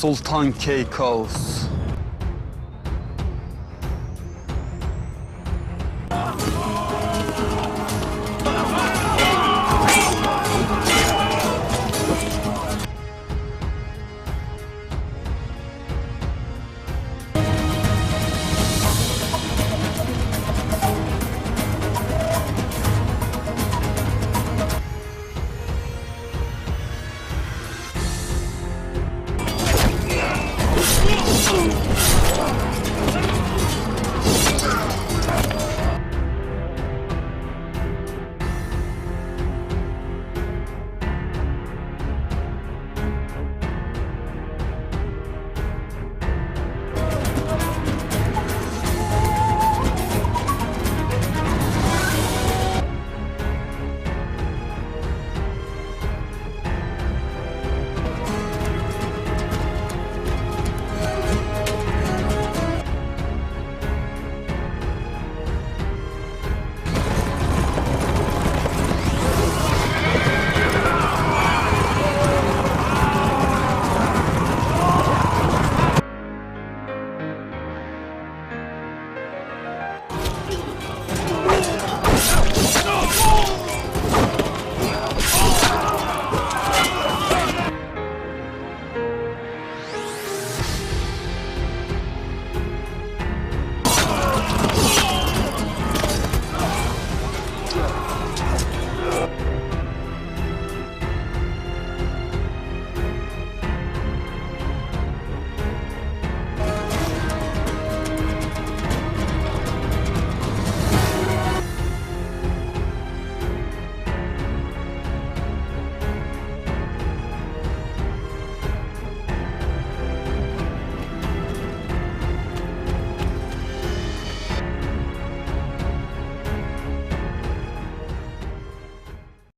Sultan Keykos.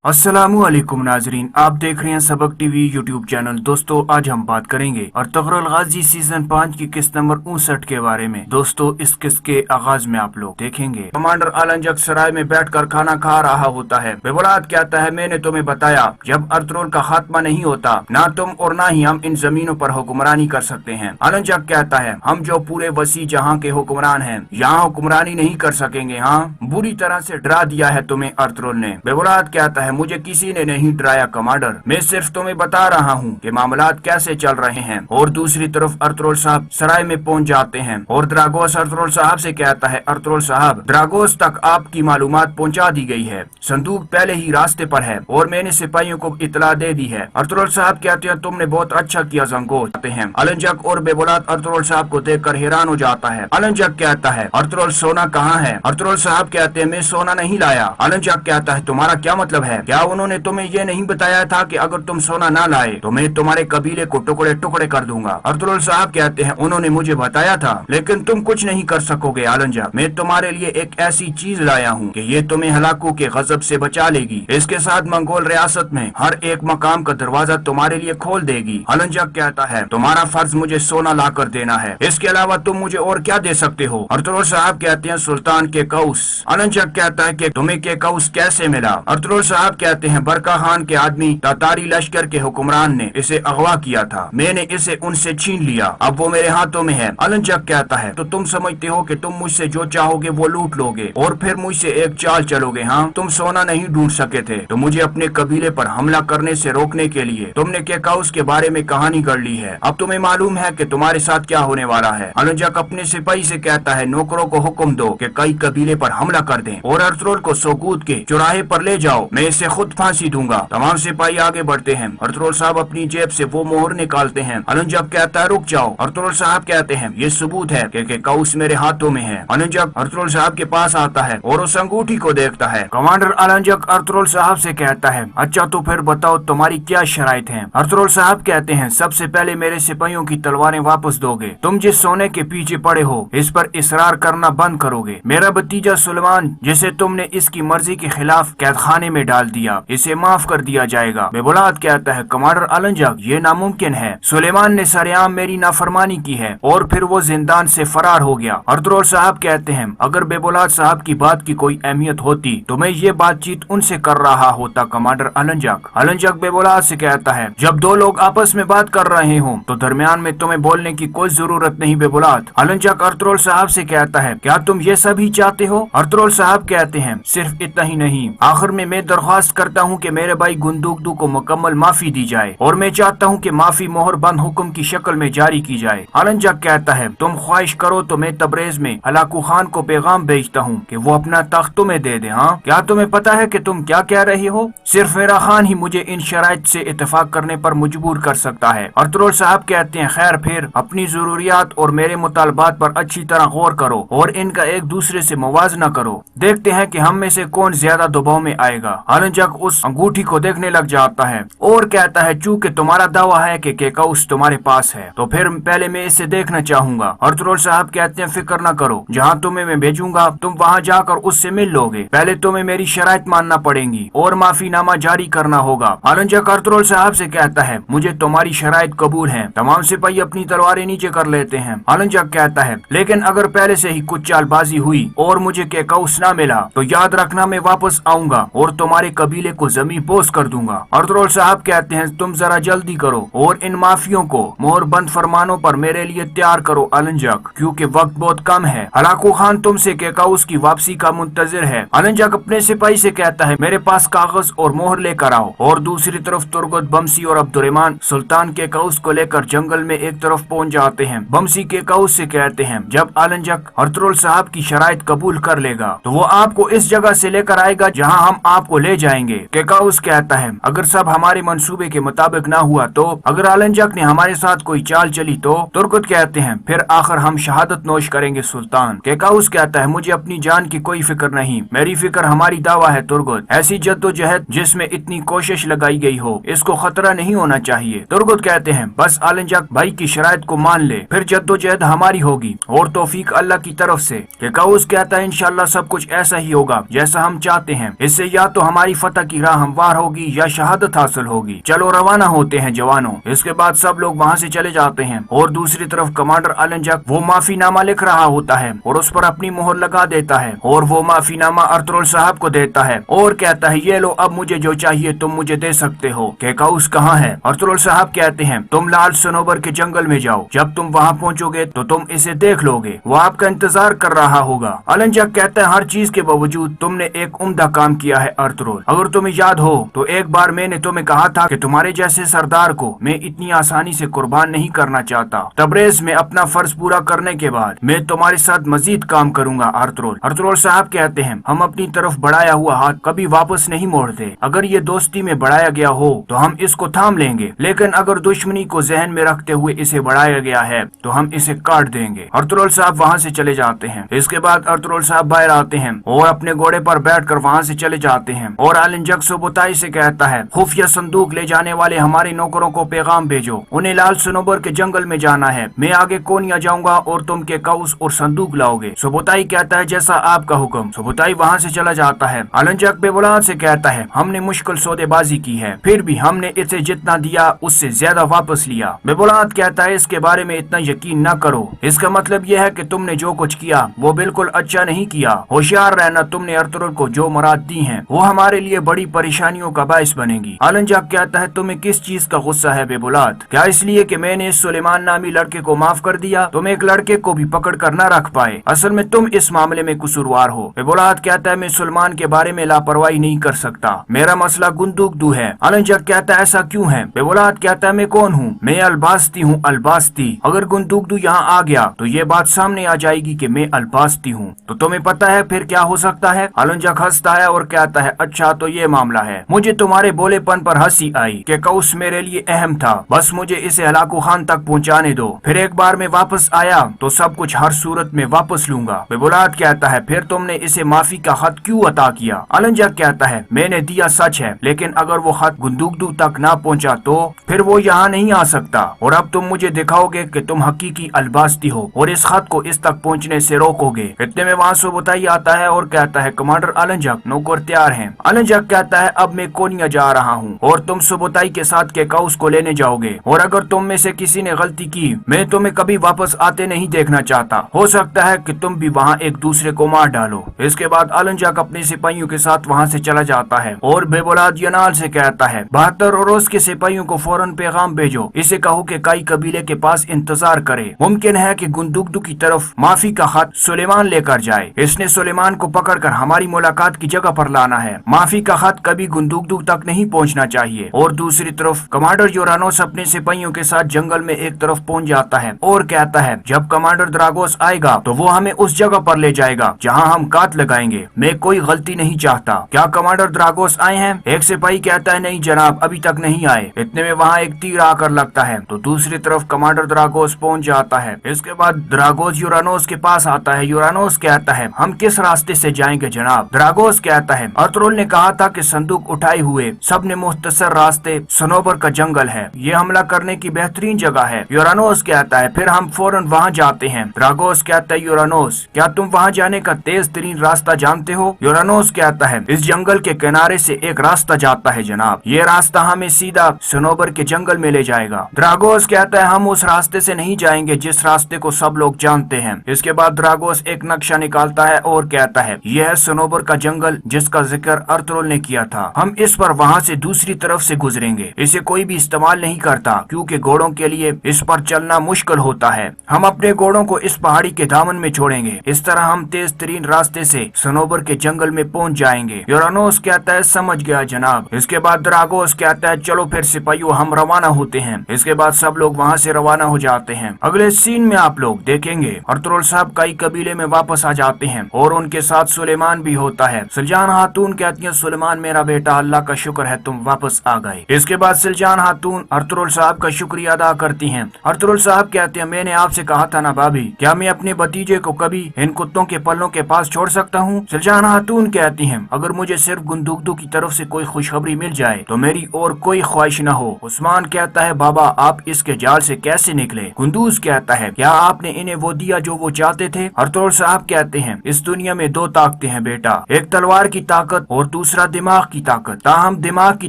अस्सलामुअलैकुम नाजरीन, आप देख रहे हैं सबक टीवी यूट्यूब चैनल। दोस्तों आज हम बात करेंगे अर्तुगरुल गाजी सीजन 5 की किस्त नंबर 59 के बारे में। दोस्तों इस किस्त के आगाज में आप लोग देखेंगे कमांडर आलमजक सराय में बैठकर खाना खा रहा होता है। बेबुलाद कहता है, मैंने तुम्हें बताया जब अर्तुगरुल का खात्मा नहीं होता ना तुम और ना ही हम इन जमीनों पर हुक्मरानी कर सकते हैं। आलमजक कहता है, हम जो पूरे वसी जहां के हुक्मरान हैं यहाँ हुक्मरानी नहीं कर सकेंगे। हाँ, बुरी तरह से डरा दिया है तुम्हें अर्तुगरुल ने। बेबुलाद कहता है, मुझे किसी ने नहीं डराया कमांडर, मैं सिर्फ तुम्हें बता रहा हूँ कि मामलात कैसे चल रहे हैं। और दूसरी तरफ अर्तुगरुल साहब सराय में पहुँच जाते हैं और द्रागोस अर्तुगरुल साहब से कहता है, अर्तुगरुल साहब द्रागोस तक आपकी मालूमात पहुँचा दी गई है, संदूक पहले ही रास्ते पर है और मैंने सिपाहियों को इतला दे दी है। अर्तुगरुल साहब कहते हैं, तुमने बहुत अच्छा किया जंगोस। हैं आलमजक और बेबुलाद अर्तुगरुल साहब को देखकर हैरान हो जाता है। आलमजक कहता है, अर्तुगरुल सोना कहाँ है? अर्तुगरुल साहब कहते हैं, मैं सोना नहीं लाया। आलमजक कहता है, तुम्हारा क्या मतलब है? क्या उन्होंने तुम्हें ये नहीं बताया था कि अगर तुम सोना ना लाए तो मैं तुम्हारे कबीले को टुकड़े टुकड़े कर दूंगा? अर्तुगरुल साहब कहते हैं, उन्होंने मुझे बताया था लेकिन तुम कुछ नहीं कर सकोगे आलमजक। मैं तुम्हारे लिए एक ऐसी चीज लाया हूँ कि ये तुम्हें हलाकू के गजब से बचा लेगी। इसके साथ मंगोल रियासत में हर एक मकाम का दरवाजा तुम्हारे लिए खोल देगी। आलमजक कहता है, तुम्हारा फर्ज मुझे सोना ला कर देना है, इसके अलावा तुम मुझे और क्या दे सकते हो? अर्तुगरुल साहब कहते हैं, सुल्तान के कौस। आलमजक कहता है कि तुम्हें के कौस कैसे मिला? अर्तुगरुल साहब कहते हैं, बरका खान के आदमी तातारी लश्कर के हुक्मरान ने इसे अगवा किया था, मैंने इसे उनसे छीन लिया, अब वो मेरे हाथों में है। आलमजक कहता है, तो तुम समझते हो कि तुम मुझसे जो चाहोगे वो लूट लोगे और फिर मुझसे एक चाल चलोगे? हाँ, तुम सोना नहीं ढूंढ सके थे तो मुझे अपने कबीले पर हमला करने से रोकने के लिए तुमने के कौस के बारे में कहानी गढ़ ली है। अब तुम्हें मालूम है कि तुम्हारे साथ क्या होने वाला है। आलमजक अपने सिपाही से कहता है, नौकरों को हुक्म दो कि कई कबीले पर हमला कर दें और अर्तुगरुल को सोगूत के चौराहे पर ले जाओ, मैं इसे खुद फांसी दूंगा। तमाम सिपाही आगे बढ़ते हैं। अर्तुगरुल साहब अपनी जेब से वो मोहर निकालते हैं। आलमजक कहता है, रुक जाओ। अर्तुगरुल साहब कहते हैं, ये सबूत है कि कौस मेरे हाथों में है। आलमजक अर्तुगरुल साहब के पास आता है और उस अंगूठी को देखता है। कमांडर आलमजक अर्तुगरुल साहब से कहता है, अच्छा तो फिर बताओ तुम्हारी क्या शराइत है? अर्तुगरुल साहब कहते हैं, सबसे पहले मेरे सिपाहियों की तलवारें वापस दोगे, तुम जिस सोने के पीछे पड़े हो इस पर इसरार करना बंद करोगे, मेरा भतीजा सुलेमान जिसे तुमने इसकी मर्जी के खिलाफ कैद खाने में डाल डाल दिया, इसे माफ कर दिया जाएगा। बेबुलाद कहता है कमांडर अलंजक ये नामुमकिन है, सुलेमान ने सरेआम मेरी नाफरमानी की है और फिर वो जिंदान से फरार हो गया। अर्तुगरुल साहब कहते हैं अगर बेबुलाद साहब की बात की कोई अहमियत होती तो मैं ये बातचीत उनसे कर रहा होता कमांडर अलंजक। अलंजक बेबुलाद से कहता है जब दो लोग आपस में बात कर रहे हो तो दरमियान में तुम्हें बोलने की कोई जरूरत नहीं बेबुलाद। अलंजक अर्तुगरुल साहब से कहता है क्या तुम ये सभी चाहते हो? अर्तुगरुल साहब कहते हैं सिर्फ इतना ही नहीं, आखिर में मैं दरख्वास्त करता हूँ कि मेरे भाई गुंदुकदू को मुकम्मल माफी दी जाए और मैं चाहता हूँ कि माफी मोहर बंद हुक्म की शक्ल में जारी की जाए। अलंजक कहता है तुम ख्वाहिश करो तो मैं तबरेज में हलाकू खान को पैगाम भेजता हूँ कि वो अपना तख्त तुम्हें दे दे। हाँ, क्या तुम्हें पता है कि तुम क्या कह रहे हो? सिर्फ मेरा खान ही मुझे इन शराइत से इत्तेफाक करने पर मजबूर कर सकता है। अर्तुगरुल साहब कहते हैं खैर फिर अपनी जरूरियात और मेरे मुतालबात पर अच्छी तरह गौर करो और इनका एक दूसरे से मुवाजना करो, देखते हैं कि हम में से कौन ज्यादा दबाव में आएगा। अलंजक उस अंगूठी को देखने लग जाता है और कहता है चूंकि तुम्हारा दावा है कि केकाउस तुम्हारे पास है तो फिर पहले मैं इसे देखना चाहूंगा। अर्तुगरुल साहब कहते हैं फिक्र न करो, जहाँ तुम्हें मैं भेजूंगा तुम वहाँ जाकर उससे मिल लोगे, पहले तुम्हें मेरी शराइत मानना पड़ेगी और माफीनामा जारी करना होगा। अलंजक अर्तुगरुल साहब से कहता है मुझे तुम्हारी शराइत कबूल है। तमाम सिपाही अपनी तलवारें नीचे कर लेते हैं। अलंजक कहता है लेकिन अगर पहले से ही कुछ चालबाजी हुई और मुझे केकाउस न मिला तो याद रखना मैं वापस आऊंगा और तुम्हारे कबीले को जमीन बोस कर दूंगा। अर्तुगरुल साहब कहते हैं तुम जरा जल्दी करो और इन माफियों को मोहर बंद फरमानों पर मेरे लिए तैयार करो अलंजक, क्योंकि वक्त बहुत कम है। हलाकू खान तुमसे केकाउस की वापसी का मुंतजिर है। अलंजक अपने सिपाही से कहता है मेरे पास कागज और मोहर लेकर आओ और दूसरी तरफ तुर्गत बमसी और अब्दुर्रहमान सुल्तान केकाउस को लेकर जंगल में एक तरफ पहुंच जाते हैं। बमसी केकाउस से कहते हैं जब अलंजक अर्तुगरुल साहब की शराइत कबूल कर लेगा तो वो आपको इस जगह से लेकर आएगा जहां हम आपको ले जाएंगे। केकाउस कहता है अगर सब हमारे मंसूबे के मुताबिक ना हुआ तो, अगर अलंजक ने हमारे साथ कोई चाल चली तो? तुर्गत कहते हैं फिर आखिर हम शहादत नोश करेंगे सुल्तान। केकाउस कहता है मुझे अपनी जान की कोई फिक्र नहीं, मेरी फिक्र हमारी दावा है तुर्गत। ऐसी जद्दोजहद जिसमें इतनी कोशिश लगाई गई हो इसको खतरा नहीं होना चाहिए। तुर्गत कहते हैं बस अलंजक भाई की शराइत को मान ले, फिर जद्दोजहद हमारी होगी और तौफीक अल्लाह की तरफ से। केकाउस कहता है इंशाल्लाह सब कुछ ऐसा ही होगा जैसा हम चाहते हैं, इससे या तो हमारी फतह की राह हमवार होगी या शहादत हासिल होगी। चलो रवाना होते हैं जवानों। इसके बाद सब लोग वहाँ से चले जाते हैं और दूसरी तरफ कमांडर अलंजक वो माफीनामा लिख रहा होता है और उस पर अपनी मोहर लगा देता है और वो माफीनामा अर्तुगरुल साहब को देता है और कहता है ये लो अब मुझे जो चाहिए तुम मुझे दे सकते हो। केकाउस कहाँ है? अर्तुगरुल साहब कहते हैं तुम लाल सनोबर के जंगल में जाओ, जब तुम वहाँ पहुँचोगे तो तुम इसे देख लोगे, वो आपका इंतजार कर रहा होगा। अलंजक कहता है हर चीज के बावजूद तुमने एक उम्दा काम किया है अर्तुगरुल। अगर तुम्हें याद हो तो एक बार मैंने तुम्हें कहा था कि तुम्हारे जैसे सरदार को मैं इतनी आसानी से कुर्बान नहीं करना चाहता। तबरेज में अपना फर्ज पूरा करने के बाद मैं तुम्हारे साथ मजीद काम करूंगा अर्तुगरुल। अर्तुगरुल साहब कहते हैं हम अपनी तरफ बढ़ाया हुआ हाथ कभी वापस नहीं मोड़ते, अगर ये दोस्ती में बढ़ाया गया हो तो हम इसको थाम लेंगे, लेकिन अगर दुश्मनी को जहन में रखते हुए इसे बढ़ाया गया है तो हम इसे काट देंगे। अर्तुगरुल साहब वहाँ से चले जाते हैं। इसके बाद अर्तुगरुल साहब बाहर आते हैं और अपने घोड़े पर बैठकर वहाँ से चले जाते हैं और अलंजक सुबुताई से कहता है खुफिया संदूक ले जाने वाले हमारे नौकरों को पैगाम भेजो, उन्हें लाल सनोबर के जंगल में जाना है, मैं आगे कोनिया जाऊंगा और तुम केकाउस और संदूक लाओगे। सुबुताई कहता है जैसा आपका हुक्म। सुबुताई वहाँ से चला जाता है। अलंजक बेबुलाद से कहता है हमने मुश्किल सौदेबाजी की है, फिर भी हमने इसे जितना दिया उससे ज्यादा वापस लिया। बेबुलाद कहता है इसके बारे में इतना यकीन न करो, इसका मतलब यह है कि तुमने जो कुछ किया वो बिल्कुल अच्छा नहीं किया। होशियार रहना, तुमने अर्तुगरुल को जो मुराद दी है वो हमारे लिए बड़ी परेशानियों का बाइस बनेगी। अलंजक कहता है तुम्हें किस चीज का गुस्सा है बेबुलाद? क्या इसलिए कि मैंने इस सुलेमान नामी लड़के को माफ कर दिया? तुम एक लड़के को भी पकड़ कर न रख पाए, असल में तुम इस मामले में कसूरवार हो। बेबुलाद कहता है मैं सुलेमान के बारे में लापरवाही नहीं कर सकता, मेरा मसला गुंदुकदू है। अलंजक कहता है ऐसा क्यों है? बेबुलाद कहता है मैं कौन हूँ? मैं अलबास्ती हूँ, अलबास्ती। अगर गुंदुकदू यहाँ आ गया तो ये बात सामने आ जाएगी कि मैं अलबास्ती हूँ, तो तुम्हें पता है फिर क्या हो सकता है? अलंजक हंसता है और कहता है अच्छा तो ये मामला है, मुझे तुम्हारे बोलेपन पर हंसी आई। केकाउस मेरे लिए अहम था, बस मुझे इसे हलाकू खान तक पहुँचाने दो, फिर एक बार मैं वापस आया तो सब कुछ हर सूरत में वापस लूंगा। बेबुलाद कहता है फिर तुमने इसे माफी का खत क्यों अता किया? अलंजक कहता है मैंने दिया सच है, लेकिन अगर वो खत गुंदुकदू तक ना पहुँचा तो फिर वो यहाँ नहीं आ सकता, और अब तुम मुझे दिखाओगे कि तुम हकीकी अलबास्ती हो और इस खत को इस तक पहुँचने से रोकोगे। इतने में वहाँ सुबुताई आता है और कहता है कमांडर अलंजक नौकर तैयार हैं। आलनजक कहता है अब मैं कोनिया जा रहा हूँ और तुम सुबुताई के साथ केकाउस को लेने जाओगे, और अगर तुम में से किसी ने गलती की मैं तुम्हें कभी वापस आते नहीं देखना चाहता। हो सकता है कि तुम भी वहाँ एक दूसरे को मार डालो। इसके बाद आलनजक अपने सिपाहियों के साथ वहाँ से चला जाता है और बेबुलाद यनाल से कहता है 72 रोज के सिपाहियों को फौरन पैगाम भेजो, इसे कहो कि काई कबीले के पास इंतजार करे। मुमकिन है कि गुंदुगदू की तरफ माफी का खत सुलेमान लेकर जाए। इसने सुलेमान को पकड़कर हमारी मुलाकात की जगह पर लाना है। माफी का खत कभी गुंदुगदू तक नहीं पहुंचना चाहिए। और दूसरी तरफ कमांडर यूरानोस अपने सिपाहियों के साथ जंगल में एक तरफ पहुंच जाता है और कहता है जब कमांडर द्रागोस आएगा तो वो हमें उस जगह पर ले जाएगा जहां हम काट लगाएंगे। मैं कोई गलती नहीं चाहता। क्या कमांडर द्रागोस आए हैं? एक सिपाही कहता है नहीं जनाब, अभी तक नहीं आए। इतने में वहाँ एक तीर आकर लगता है तो दूसरी तरफ कमांडर द्रागोस पहुंच जाता है। इसके बाद द्रागोस यूरानोस के पास आता है। यूरानोस कहता है हम किस रास्ते से जाएंगे जनाब? द्रागोस कहता है अर्तुगरुल ने कहा था कि संदूक उठाए हुए सबने मुख्तसर रास्ते सनोबर का जंगल है, ये हमला करने की बेहतरीन जगह है। यूरानोस कहता है फिर हम फौरन वहाँ जाते हैं। द्रागोस कहता है यूरानोस क्या तुम वहाँ जाने का तेज तरीन रास्ता जानते हो? यूरानोस कहता है इस जंगल के किनारे से एक रास्ता जाता है जनाब, ये रास्ता हमें सीधा सनोबर के जंगल में ले जाएगा। द्रागोस कहता है हम उस रास्ते से नहीं जाएंगे जिस रास्ते को सब लोग जानते हैं। इसके बाद द्रागोस एक नक्शा निकालता है और कहता है यह है सनोबर का जंगल जिसका जिक्र अर्तुगरुल ने किया था। हम इस पर वहाँ से दूसरी तरफ से गुजरेंगे। इसे कोई भी इस्तेमाल नहीं करता क्योंकि घोड़ों के लिए इस पर चलना मुश्किल होता है। हम अपने घोड़ों को इस पहाड़ी के दामन में छोड़ेंगे। इस तरह हम तेज तरीन रास्ते से सनोबर के जंगल में पहुंच जाएंगे। यूरानोस कहता है समझ गया जनाब। इसके बाद द्रागोस कहता है चलो फिर सिपाहियों हम रवाना होते हैं। इसके बाद सब लोग वहाँ से रवाना हो जाते हैं। अगले सीन में आप लोग देखेंगे अर्तुगरुल साहब कई कबीले में वापस आ जाते हैं और उनके साथ सुलेमान भी होता है। सुलजान खातून कहती है सुलेमान मेरा बेटा अल्लाह का शुक्र है तुम वापस आ गए। इसके बाद सुलजान खातून अर्तुगरुल साहब का शुक्रिया अदा करती हैं। अर्तुगरुल साहब कहते हैं मैंने आपसे कहा था ना भाभी, क्या मैं अपने भतीजे को कभी इन कुत्तों के पल्लों के पास छोड़ सकता हूँ? सुलजान खातून कहती हैं अगर मुझे सिर्फ गुंदुगदू की तरफ से कोई खुशखबरी मिल जाए तो मेरी और कोई ख्वाहिश न हो। उस्मान कहता है बाबा आप इसके जाल से कैसे निकले? कुंदूज कहता है क्या आपने इन्हें वो दिया जो वो चाहते थे? अर्तुगरुल साहब कहते हैं इस दुनिया में दो ताकतें हैं बेटा, एक तलवार की ताकत और दूसरा दिमाग की ताकत। ताहम दिमाग की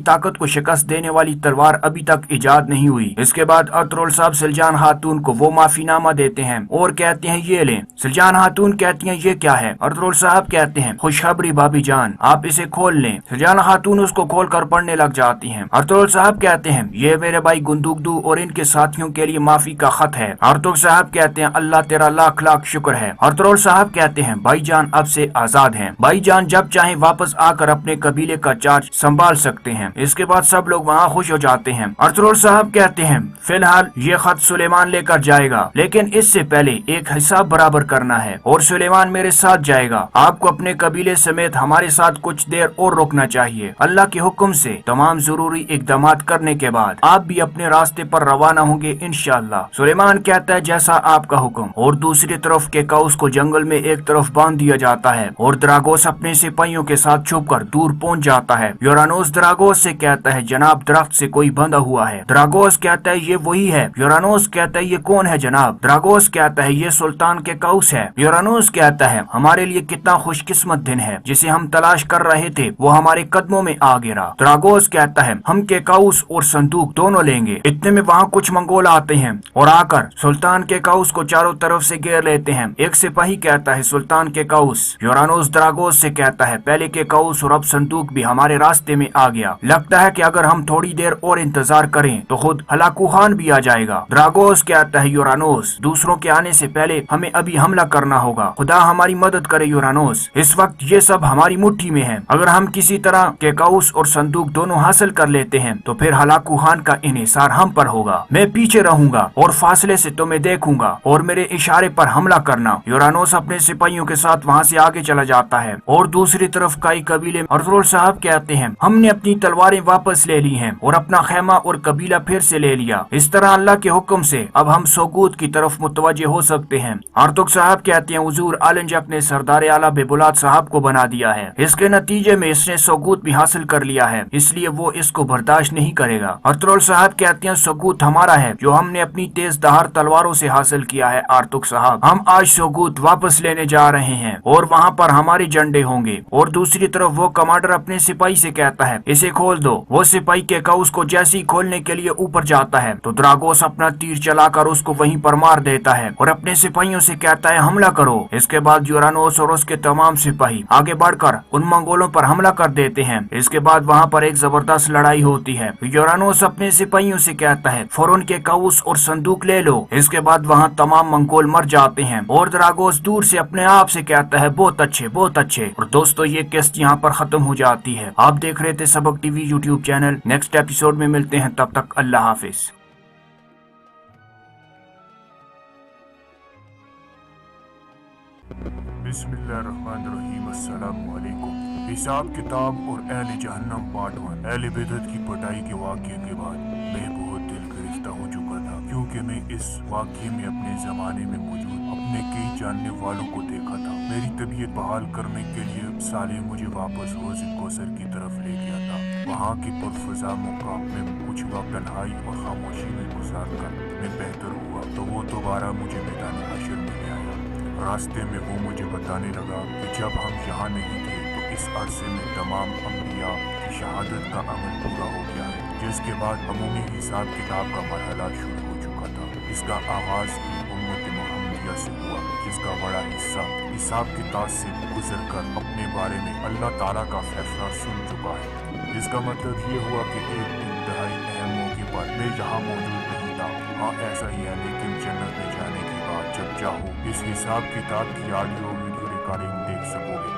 ताकत को शिकस्त देने वाली तलवार अभी तक इजाद नहीं हुई। इसके बाद अर्तुगरुल साहब सुलजान खातून को वो माफीनामा देते हैं और कहते हैं ये लें। सुलजान खातून कहती हैं ये क्या है? अर्तुगरुल साहब कहते हैं खुशखबरी भाभी जान, आप इसे खोल लें। सुलजान खातून उसको खोल कर पढ़ने लग जाती हैं। अर्तुगरुल साहब कहते हैं ये मेरे भाई गुंदुगदू और इनके साथियों के लिए माफी का खत है। अर्तुगरुल साहब कहते हैं अल्लाह तेरा लाख लाख शुक्र है। अर्तुगरुल साहब कहते हैं भाईजान अब से आजाद हैं। भाईजान जब चाहे वापस आकर अपने कबीले का चार्ज संभाल सकते हैं। इसके बाद सब लोग वहाँ खुश हो जाते हैं। अर्तुगरुल साहब कहते हैं फिलहाल ये खत सुलेमान लेकर जाएगा, लेकिन इससे पहले एक हिसाब बराबर करना है और सुलेमान मेरे साथ जाएगा। आपको अपने कबीले समेत हमारे साथ कुछ देर और रुकना चाहिए। अल्लाह के हुक्म से तमाम जरूरी इकदामात करने के बाद आप भी अपने रास्ते पर रवाना होंगे इंशाअल्लाह। सुलेमान कहता है जैसा आपका हुक्म। और दूसरी तरफ केकाउस को जंगल में एक तरफ बांध दिया जाता है और द्रागोस अपने सिपाहियों के साथ छुपकर दूर पहुंच जाता है। यूरानोस द्रागोस से कहता है जनाब दरख्त से कोई बंधा हुआ है। द्रागोस कहता है ये वही है। यूरानोस कहता है ये कौन है जनाब? द्रागोस कहता है ये सुल्तान केकाउस है। यूरानोस कहता है हमारे लिए कितना खुशकिस्मत दिन है, जिसे हम तलाश कर रहे थे वो हमारे कदमों में आ गिरा। द्रागोस कहता है हम केकाउस और संदूक दोनों लेंगे। इतने में वहाँ कुछ मंगोल आते हैं और आकर सुल्तान केकाउस को चारों तरफ से घेर लेते हैं। एक सिपाही कहता है सुल्तान केकाउस। यूरानोस द्रागोस से कहता है पहले केकाउस और अब संदूक भी हमारे रास्ते में आ गया। लगता है कि अगर हम थोड़ी देर और इंतजार करें तो खुद हलाकू खान भी आ जाएगा। द्रागोस कहता है यूरानोस दूसरों के आने से पहले हमें अभी हमला करना होगा। खुदा हमारी मदद करे यूरानोस, इस वक्त ये सब हमारी मुट्ठी में है। अगर हम किसी तरह केकाउस और संदूक दोनों हासिल कर लेते हैं तो फिर हलाकू खान का इन्हिसार हम पर होगा। मैं पीछे रहूंगा और फासले से तुम्हें देखूंगा और मेरे इशारे पर हमला करना। यूरानोस अपने सिपाहियों के साथ वहाँ से आगे चला जाता है और दूसरी तरफ कई कबीले अर्तुगरुल साहब कहते हैं हमने अपनी तलवारें वापस ले ली हैं और अपना खैमा और कबीला फिर से ले लिया। इस तरह अल्लाह के हुक्म से अब हम सोगूत की तरफ मुतवज्जे हो सकते हैं। अर्तुगरुल साहब कहते हैं हुजूर आलनजक ने सरदार आला बेबुलाद साहब को बना दिया है। इसके नतीजे में इसने सोगूत भी हासिल कर लिया है, इसलिए वो इसको बर्दाश्त नहीं करेगा। अर्तुगरुल साहब कहते हैं सोगूत हमारा है जो हमने अपनी तेज धार तलवारों से हासिल किया है। अर्तुगरुल साहब हम आज सोगूत वापस लेने जा रहे हैं और वहाँ पर हमारे झंडे होंगे। और दूसरी तरफ वो कमांडर अपने सिपाही से कहता है इसे खोल दो। वो सिपाही के काउस को जैसे ही खोलने के लिए ऊपर जाता है तो ड्रागोस अपना तीर चलाकर उसको वहीं पर मार देता है और अपने सिपाहियों से कहता है हमला करो। इसके बाद यूरानोस और उसके तमाम सिपाही आगे बढ़कर उन मंगोलों पर हमला कर देते हैं। इसके बाद वहाँ पर एक जबरदस्त लड़ाई होती है। यूरानोस अपने सिपाहियों से कहता है फौरन के काउस और संदूक ले लो। इसके बाद वहाँ तमाम मंगोल मर जाते हैं और ड्रागोस दूर से अपने आप से कहता है बहुत अच्छे बहुत अच्छे। और दोस्तों ये किस्त यहाँ पर खत्म हो जाती है। आप देख रहे थे सबक TV YouTube channel. Next episode में मिलते हैं, तब तक अल्लाह हाफिज। बिस्मिल्लाहिर्रहमानिर्रहीम, अस्सलामु अलैकुम। हिसाब किताब और अहले जहन्नम पार्ट 1। अहले बिदअत की पिटाई के वाक़ये के बाद मैं बहुत दिल गिरफ्ता हो चुका था, क्योंकि मैं इस वाक़ये में अपने ज़माने में मौजूद अपने कई जानने वालों को देखा था। मेरी तबीयत बहाल करने के लिए साले मुझे वापस हौज़ कौसर की तरफ ले गया था। वहाँ की पुरफ़ज़ा मुकाम में कुछ वक्त तन्हाई और खामोशी में गुजार कर मैं बेहतर हुआ तो वो दोबारा मुझे मैदान हशर में ले आया। रास्ते में वो मुझे बताने लगा कि जब हम यहाँ नहीं थे तो इस अरसे में तमाम अंबिया की शहादत का अमल पूरा हो गया है, जिसके बाद अमूमी हिसाब किताब का मरहला शुरू हो चुका था। इसका आगाज़ की उम्मत मुहम्मदिया से हुआ, जिसका बड़ा हिस्सा हिसाब किताब से गुजर कर अपने बारे में अल्लाह ताला का फैसला सुन चुका है। इसका मतलब ये हुआ कि एक इंतहाई अहम मौके पर मैं यहाँ मौजूद नहीं था। हाँ ऐसा ही है, लेकिन जन्नत में जाने के बाद जब चाहो इस हिसाब किताब की ऑडियो वीडियो रिकॉर्डिंग देख सकोगे।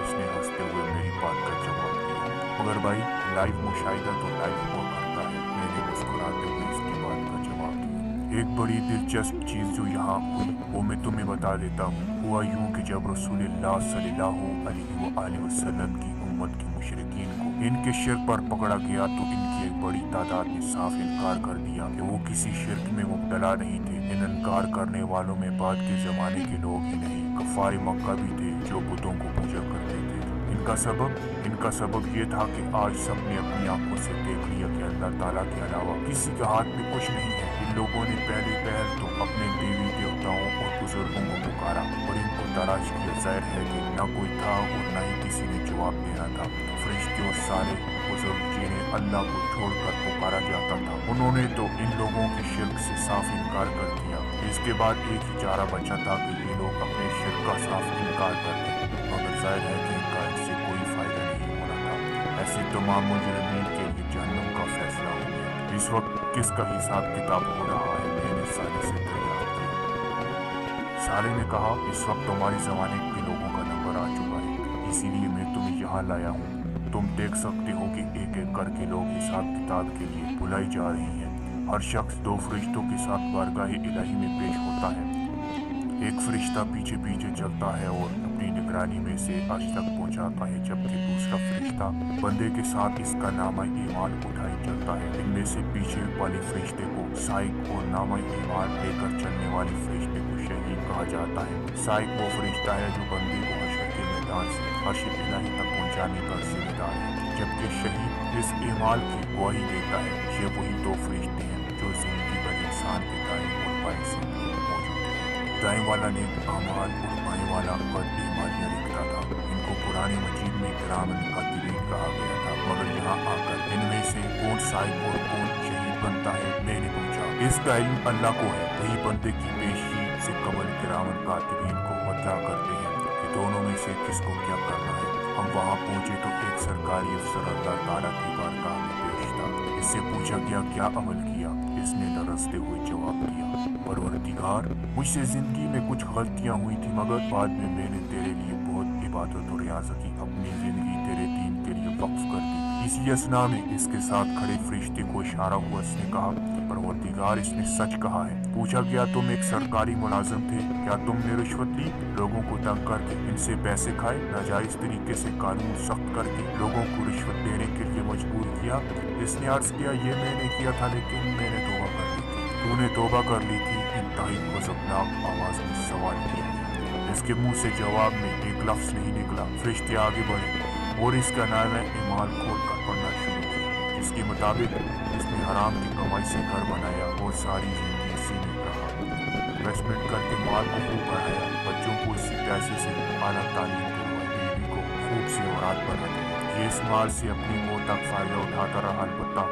इसने हंसते हुए मेरी बात का जवाब दिया। मगर भाई लाइव मुशाहिदा तो लाइव हुआ करता है, मैंने मुस्कुराते हुए इसकी बात का जवाब दिया। एक बड़ी दिलचस्प चीज़ जो यहाँ हुई वो मैं तुम्हें बता देता हूँ। हुआ यूँ कि जब रसूलुल्लाह सल्लल्लाहु अलैहि वसल्लम की उम्मत के मुशरिकीन को इनके शिर्क पर पकड़ा गया तो इनकी एक बड़ी तादाद ने साफ इनकार कर दिया कि वो किसी शिर्क में मुब्तला नहीं थे। इन इनकार करने वालों में बाद के ज़माने के लोग ही नहीं, कफ़ार मक्का भी थे जो बुतों को पूजा करते थे। इनका सबब ये था कि आज सबने अपनी आंखों से देख लिया कि अल्लाह ताला के अलावा किसी के हाथ में कुछ नहीं है। इन लोगों ने पहले पहल तो अपने देवी देवताओं और बुजुर्गों को पुकारा और इनको तलाश किया। जाहिर है कि न कोई था और न ही किसी ने जवाब देना था। फरिश्ते और सारे बुजुर्ग जिन्हें अल्लाह को छोड़कर पुकारा जाता था, उन्होंने तो इन लोगों के शिर्क से साफ इनकार कर दिया। इसके बाद एक ही चारा बचा था कि ये लोग अपने शिर्क का साफ इनकार कर दें, मगर जाहिर है कि इनका इससे कोई फायदा नहीं होना था। ऐसे तमाम मुजरिमीन के लिए जहन्नम का फैसला हो गया। इस वक्त किसका हिसाब किताब हो रहा है, मैंने साले से दरियाफ्त किया। साले ने कहा इस वक्त तुम्हारे ज़माने के लोगों का नंबर आ चुका है, इसीलिए मैं तुम्हें यहाँ लाया हूँ। तुम देख सकते हो कि एक एक करके लोग हिसाब किताब के लिए बुलाई जा रही हैं। हर शख्स दो फरिश्तों के साथ बारगाह इलाही में पेश होता है। एक फरिश्ता पीछे पीछे चलता है और अपनी निगरानी में से अर्श तक पहुंचाता है, जबकि दूसरा फरिश्ता बंदे के साथ इसका नामा ईमान उठाए चलता है। इनमें से पीछे वाले फरिश्ते को साइक और नामा ईमान लेकर चलने वाले फरिश्ते को शहीद कहा जाता है। साइक वो फरिश्ता है जो बंदे को हशर के मैदान से अर्श इलाही तक पहुँचाने का जिम्मेदार है, जबकि शहीद इस ईमान की गवाही देता है। ये वही दो फरिश्ते हैं जो जिंदगी भर इंसान के दाएं और बाएं से मौजूद है। दाएं वाला नेक अमाल और बाएं वाला बदईमानियां लिखता था। इनको पुराने मजीद में किरामन कातिबीन कहा गया था, मगर यहाँ आकर इनमें से कौन साहिब और कौन शहीद बनता है मैंने पूछा। इसका इल्म अल्लाह को है, वही बंदे की पेशी से कबल किरामन कातिबीन को मतला करते हैं कि दोनों में से किसको क्या करना है। हम वहाँ पहुँचे तो एक सरकारी अफसर अल्लाह ताला की बारगाह में पेश था। इससे पूछा गया क्या अमल किया। इसने लरजते हुए जवाब दिया, परवरदिगार मुझसे जिंदगी में कुछ गलतियाँ हुई थी, मगर बाद में मैंने तेरे लिए बहुत इबादत और रियाज़त की, अपनी जिंदगी तेरे दीन के लिए वक्फ कर दी। इसी असना में इसके साथ खड़े फरिश्ते को इशारा हुआ। इसने कहा परवरदिगार इसने सच कहा है। पूछा गया तुम एक सरकारी मुलाजिम थे, क्या तुमने रिश्वत ली, लोगों को तंग करके इनसे पैसे खाए, नाजायज तरीके से कानून सख्त करके लोगों को रिश्वत देने के लिए मजबूर किया। इसने अर्ज किया ये मैंने किया था, लेकिन मैंने तौबा कर ली थी। तूने तौबा कर ली थी, इंतहाई गज़बनाक आवाज़ में सवाल किया। इसके मुंह से जवाब में एक लफ्ज़ नहीं निकला। फरिश्ते आगे बढ़े और इसका नाम ईमान खोल कर पढ़ना शुरू किया, जिसके मुताबिक इसने हराम की कमाई से घर बनाया और सारी जिंदगी इसी में रहा। इन्वेस्टमेंट करके माल को खूब बढ़ाया, बच्चों को इसी पैसे से आला तालीम दिलवाई, बीवी को खूब से औलाद बना दी। ये इस माल से अपनी मौत तक फायदा उठाता रहा, अलबत्ता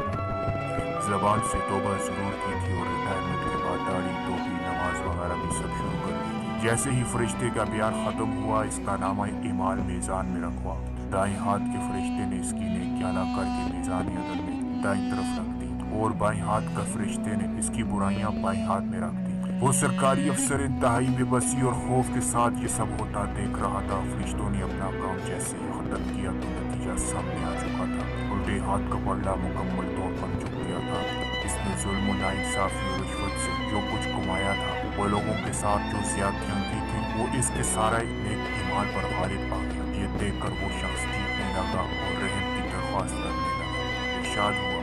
जबान से तौबा जरूर की थी और रिटायरमेंट के बाद दाढ़ी, टोपी, नमाज वगैरह भी सब शुरू कर दी थी। जैसे ही फरिश्ते का बयान खत्म हुआ, इसका नामा ईमाल मेज़ान में रखवा। दाएं हाथ के फरिश्ते ने इसकी नेकियां करके मेज़ान अदल में दाईं तरफ रख दी और बाएं हाथ का फरिश्ते ने इसकी बुराइयां बाएं हाथ में रख दी। वो सरकारी अफसर इंतहाई बेबसी और खौफ के साथ ये सब होता देख रहा था। फरिश्तों ने अपना काम जैसे ही खत्म किया तो नतीजा सामने आ चुका था। उल्टे हाथ का पल्ला मुकम्मल तौर पर झुक गया था। इसने जुल्म, नाइंसाफी और रिश्वत से जो कुछ कमाया था, वो लोगों के साथ जो ज्यादतियां की थी, वो इसके सारा नेक ईमान पर गालिब आ गया। ये देखकर वो शख्स चीखने लगा और रहम की दरख्वास्त करने लगा। इरशाद हुआ,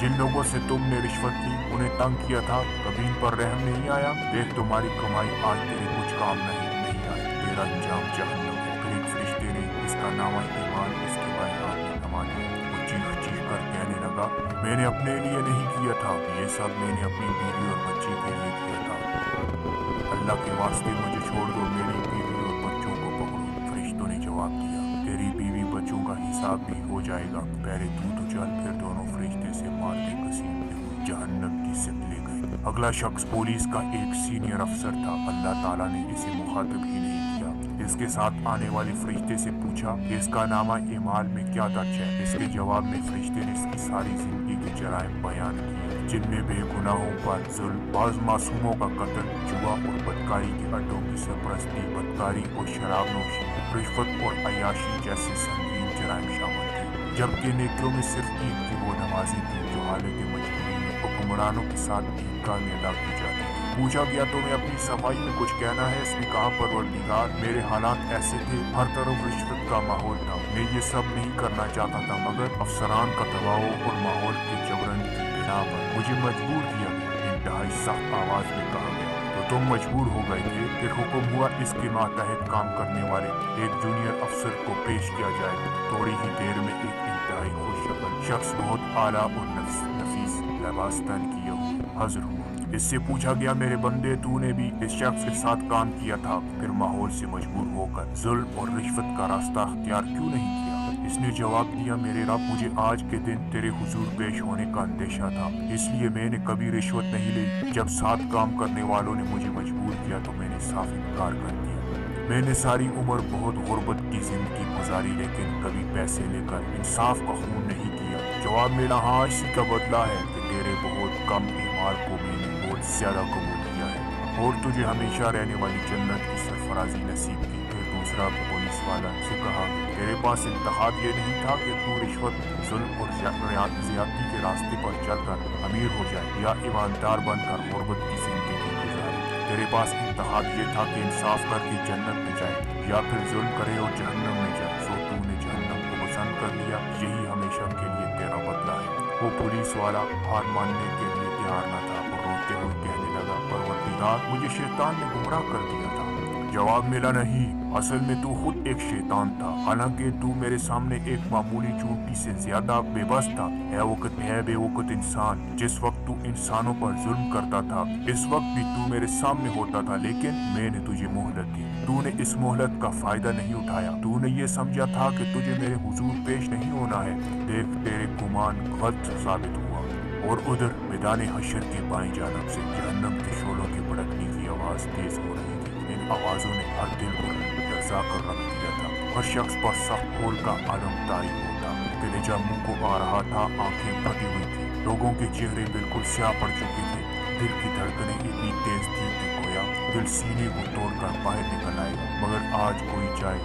जिन लोगों से तुमने रिश्वत ली, उन्हें तंग किया था, कभी इन पर रहम नहीं आया? देख, तुम्हारी कमाई आज तेरे कुछ काम नहीं आई, तेरा अंजाम जहन्नम है। फिर एक फरिश्ते ने इसका नामा ईमान इसके बाएं हाथ में थमा दिया। वो चीख कर कहने लगा, मैंने अपने लिए नहीं किया था, ये सब मैंने अपनी बीवी और बच्चे के लिए किया था। अल्लाह के वास्ते मुझे छोड़ दो, मेरी बीवी और बच्चों को पकड़ो। फरिश्तों ने जवाब दिया, तेरी बीवी बच्चों का हिसाब भी हो जाएगा, पहले तू तो चल। फिर दोनों फरिश्ते से मारते घसीटते हुए जहन्नम की सिमत ले गए। अगला शख्स पुलिस का एक सीनियर अफसर था। अल्लाह ताला ने इसे मुखातिब ही नहीं किया। इसके साथ आने वाले फरिश्ते से पूछा कि इसका नामा ईमाल में क्या दर्ज है। इसके जवाब में फरिश्ते ने इसकी सारी जिंदगी के जराइम बयान किए, जिनमें बेगुनाहों पर जुल्म, बाज़ मासूमों का कत्ल, जुआ और बदकारी के अड्डों की सरपरस्ती, बदकारी और शराब नोशी, रिश्वत और अयाशी जैसे संगीन जराइम शामिल थे। जबकि नेकियों में सिर्फ ईद की वो नमाजी थी जो हालत मजबूरी में हुक्मरानों के साथ ईदगाह में अदा की जाती थी। पूछा गया, तुम्हें अपनी सफाई में कुछ कहना है? इसने कहा, परवरदिगार, मेरे हालात ऐसे थे, हर तरफ रिश्वत का माहौल था। मैं ये सब नहीं करना चाहता था, मगर अफसरान का दबाव और माहौल के जबरन की बिना पर मुझे मजबूर किया गया। इंतहाई सख्त आवाज में कहा गया, तो तुम मजबूर हो गए थे? फिर हुक्म हुआ, इसके मातहत काम करने वाले एक जूनियर अफसर को पेश किया जाए। थोड़ी ही देर में एक इंतहाई खुशशक्ल शख्स, बहुत आला और नफीस लिबास्तान किए हुए हाजिर हुआ। इससे पूछा गया, मेरे बंदे, तूने भी इस शख्स के साथ काम किया था, फिर माहौल से मजबूर होकर जुल्म और रिश्वत का रास्ता अख्तियार क्यों नहीं किया? इसने जवाब दिया, मेरे रब, मुझे आज के दिन तेरे हुजूर पेश होने का अंदेशा था, इसलिए मैंने कभी रिश्वत नहीं ली। जब साथ काम करने वालों ने मुझे मजबूर किया तो मैंने साफ इनकार कर दिया। मैंने सारी उम्र बहुत गुर्बत की जिंदगी गुजारी, लेकिन कभी पैसे लेकर इंसाफ का खून नहीं किया। जवाब मिला, हाँ, इसी का बदला है कि तेरे बहुत कम ईमाल को मैंने बहुत ज्यादा कबूल किया है और तुझे हमेशा रहने वाली जन्नत की सरफराजी नसीब की। फिर दूसरा पुलिस वाला से कहा, तेरे पास इंतखाब ये नहीं था कि तू रिश्वत, जुल्म और ज्यादती के रास्ते पर चलकर अमीर हो जाए या ईमानदार बनकर गुर्बत की जिंदगी गुजारे। तेरे पास इंतखाब ये था कि इंसाफ करके जन्नत में जाए या फिर जुल्म करे और जहन्नम में जाए। सो तूने जहन्नम को पसंद कर लिया, यही हमेशा के लिए तेरा बदला है। वो पुलिस वाला हार मानने के लिए तैयार न था और रोते हुए कहने लगा, परवरदिगार, मुझे शैतान ने गुमराह कर दिया था। जवाब मिला, नहीं, असल में तू खुद एक शैतान था। हालांकि तू मेरे सामने एक मामूली चूंटी से ज्यादा बेबस था। है बेवकूफ इंसान, जिस वक्त तू इंसानों पर जुल्म करता था, इस वक्त भी तू मेरे सामने होता था, लेकिन मैंने तुझे मोहलत दी। तूने इस मोहलत का फायदा नहीं उठाया। तूने ये समझा था कि तुझे मेरे हुजूर पेश नहीं होना है। देख, तेरे गुमान गलत साबित हुआ। और उधर मैदान हशर के बाएं जानब से जहन्नम के शोलों के भड़कने की आवाज तेज हो रही थी। इन आवाजों ने हर दिल को लर्जा कर रख दिया था। हर शख्स पर सख्त होल का आलम तारी होता। कलेजा मुंह को आ रहा था, आंखें फटी हुई थी, लोगों के चेहरे बिल्कुल स्याह पड़ चुके थे। दिल की धड़कनें इतनी तेज थी कि गोया दिल सीने को तोड़कर बाहर निकल आएगा, मगर आज कोई चाय